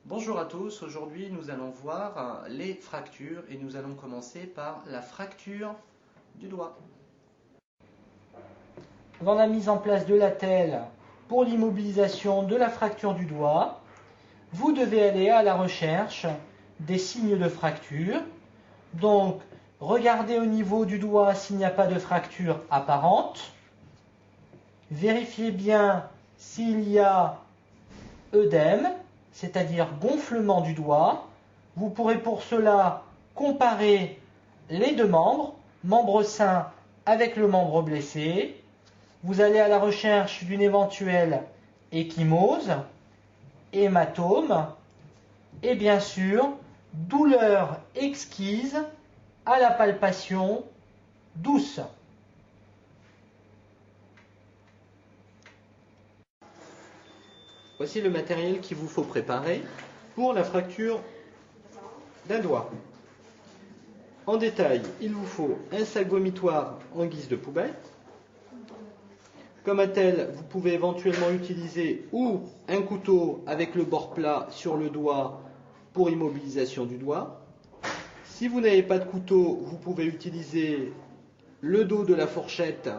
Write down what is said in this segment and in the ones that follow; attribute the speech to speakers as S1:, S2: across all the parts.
S1: Bonjour à tous, aujourd'hui nous allons voir les fractures et nous allons commencer par la fracture du doigt.
S2: Avant la mise en place de l'attelle pour l'immobilisation de la fracture du doigt, vous devez aller à la recherche des signes de fracture. Donc, regardez au niveau du doigt s'il n'y a pas de fracture apparente. Vérifiez bien s'il y a œdème, c'est-à-dire gonflement du doigt. Vous pourrez pour cela comparer les deux membres, membre sain avec le membre blessé. Vous allez à la recherche d'une éventuelle ecchymose, hématome et bien sûr douleur exquise à la palpation douce.
S1: Voici le matériel qu'il vous faut préparer pour la fracture d'un doigt. En détail, il vous faut un sac vomitoire en guise de poubelle. Comme attelle, vous pouvez éventuellement utiliser ou un couteau avec le bord plat sur le doigt pour immobilisation du doigt. Si vous n'avez pas de couteau, vous pouvez utiliser le dos de la fourchette,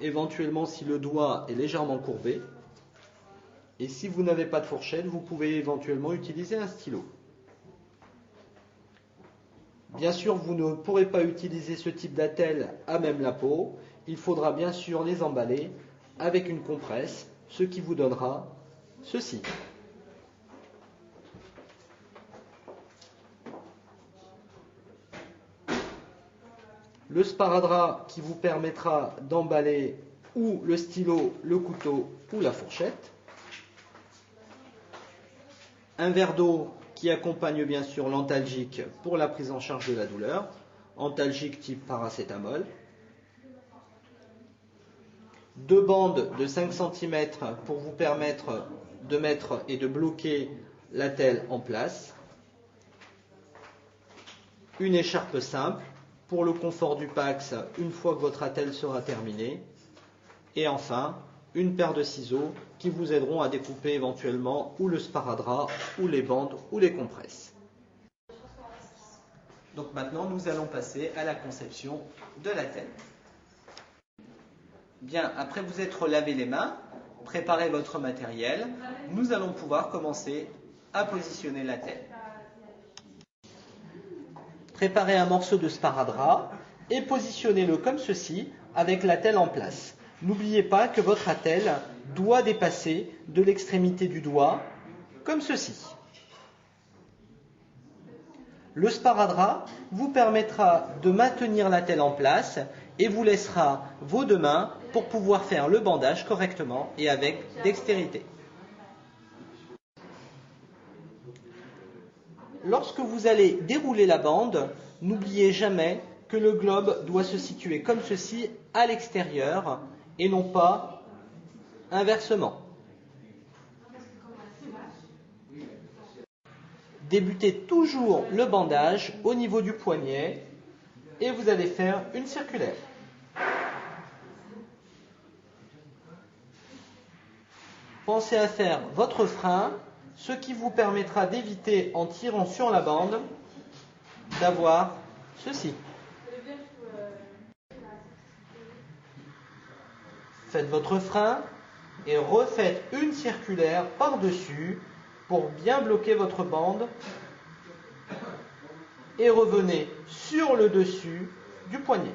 S1: éventuellement si le doigt est légèrement courbé. Et si vous n'avez pas de fourchette, vous pouvez éventuellement utiliser un stylo. Bien sûr, vous ne pourrez pas utiliser ce type d'attelle à même la peau. Il faudra bien sûr les emballer avec une compresse, ce qui vous donnera ceci. Le sparadrap qui vous permettra d'emballer ou le stylo, le couteau ou la fourchette. Un verre d'eau qui accompagne bien sûr l'antalgique pour la prise en charge de la douleur, antalgique type paracétamol. 2 bandes de 5 cm pour vous permettre de mettre et de bloquer l'attelle en place. Une écharpe simple pour le confort du pax une fois que votre attelle sera terminée. Et enfin, une paire de ciseaux qui vous aideront à découper éventuellement ou le sparadrap, ou les bandes, ou les compresses. Donc maintenant, nous allons passer à la conception de l'attelle. Bien, après vous être lavé les mains, préparez votre matériel, nous allons pouvoir commencer à positionner l'attelle. Préparez un morceau de sparadrap et positionnez-le comme ceci avec l'attelle en place. N'oubliez pas que votre attelle doit dépasser de l'extrémité du doigt, comme ceci. Le sparadrap vous permettra de maintenir l'attelle en place et vous laissera vos deux mains pour pouvoir faire le bandage correctement et avec dextérité. Lorsque vous allez dérouler la bande, n'oubliez jamais que le globe doit se situer comme ceci à l'extérieur et non pas inversement. Débutez toujours le bandage au niveau du poignet et vous allez faire une circulaire. Pensez à faire votre frein, ce qui vous permettra d'éviter, en tirant sur la bande, d'avoir ceci. Faites votre frein et refaites une circulaire par-dessus pour bien bloquer votre bande et revenez sur le dessus du poignet.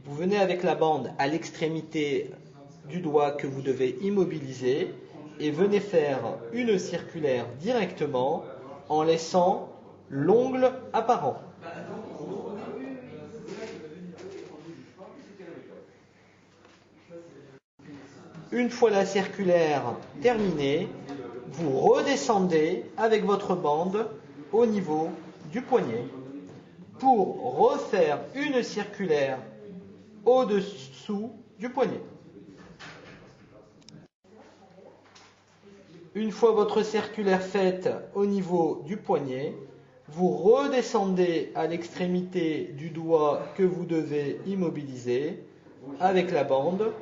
S1: Vous venez avec la bande à l'extrémité du doigt que vous devez immobiliser et venez faire une circulaire directement en laissant l'ongle apparent. Une fois la circulaire terminée, vous redescendez avec votre bande au niveau du poignet pour refaire une circulaire au-dessous du poignet. Une fois votre circulaire faite au niveau du poignet, vous redescendez à l'extrémité du doigt que vous devez immobiliser avec la bande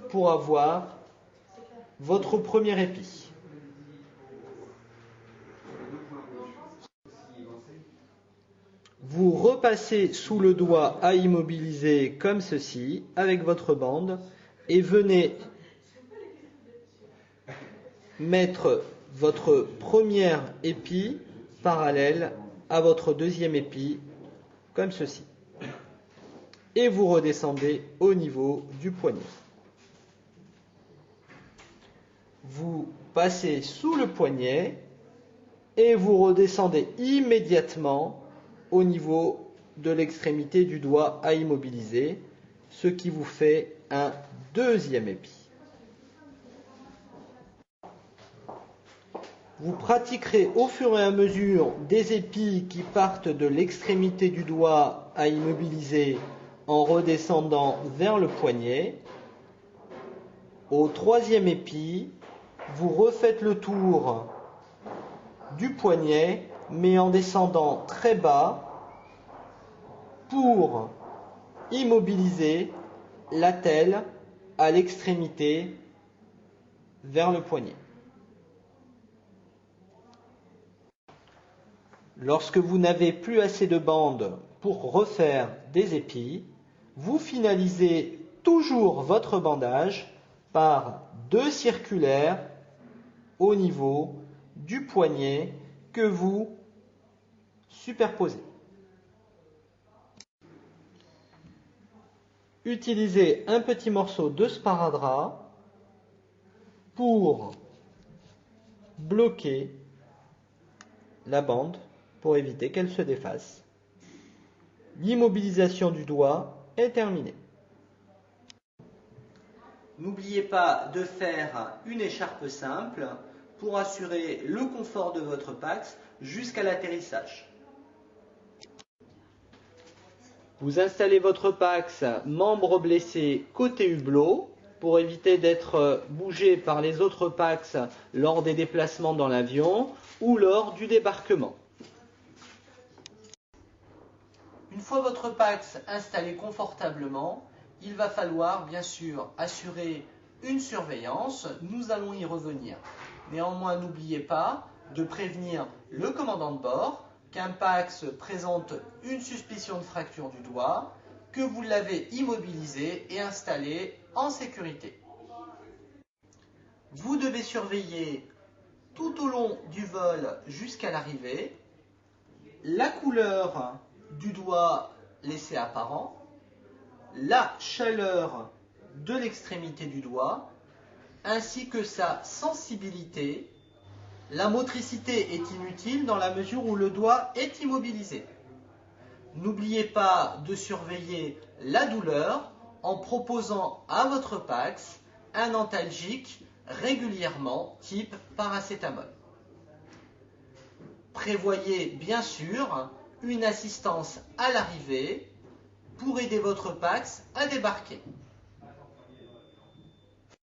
S1: pour avoir votre premier épi. Vous repassez sous le doigt à immobiliser comme ceci, avec votre bande, et venez mettre votre première épie parallèle à votre deuxième épie, comme ceci. Et vous redescendez au niveau du poignet. Vous passez sous le poignet et vous redescendez immédiatement au niveau de l'extrémité du doigt à immobiliser, ce qui vous fait un deuxième épi. Vous pratiquerez au fur et à mesure des épis qui partent de l'extrémité du doigt à immobiliser en redescendant vers le poignet. Au troisième épi, vous refaites le tour du poignet, mais en descendant très bas pour immobiliser l'attelle à l'extrémité vers le poignet. Lorsque vous n'avez plus assez de bandes pour refaire des épis, vous finalisez toujours votre bandage par 2 circulaires au niveau du poignet que vous superposez. Utilisez un petit morceau de sparadrap pour bloquer la bande pour éviter qu'elle se défasse. L'immobilisation du doigt est terminée. N'oubliez pas de faire une écharpe simple pour assurer le confort de votre Pax jusqu'à l'atterrissage. Vous installez votre Pax membre blessé côté hublot pour éviter d'être bougé par les autres Pax lors des déplacements dans l'avion ou lors du débarquement. Une fois votre Pax installé confortablement, il va falloir bien sûr assurer une surveillance, nous allons y revenir. Néanmoins, n'oubliez pas de prévenir le commandant de bord qu'un Pax présente une suspicion de fracture du doigt, que vous l'avez immobilisé et installé en sécurité. Vous devez surveiller tout au long du vol jusqu'à l'arrivée la couleur du doigt laissé apparent, la chaleur de l'extrémité du doigt, ainsi que sa sensibilité. La motricité est inutile dans la mesure où le doigt est immobilisé. N'oubliez pas de surveiller la douleur en proposant à votre Pax un antalgique régulièrement, type paracétamol. Prévoyez bien sûr une assistance à l'arrivée pour aider votre Pax à débarquer.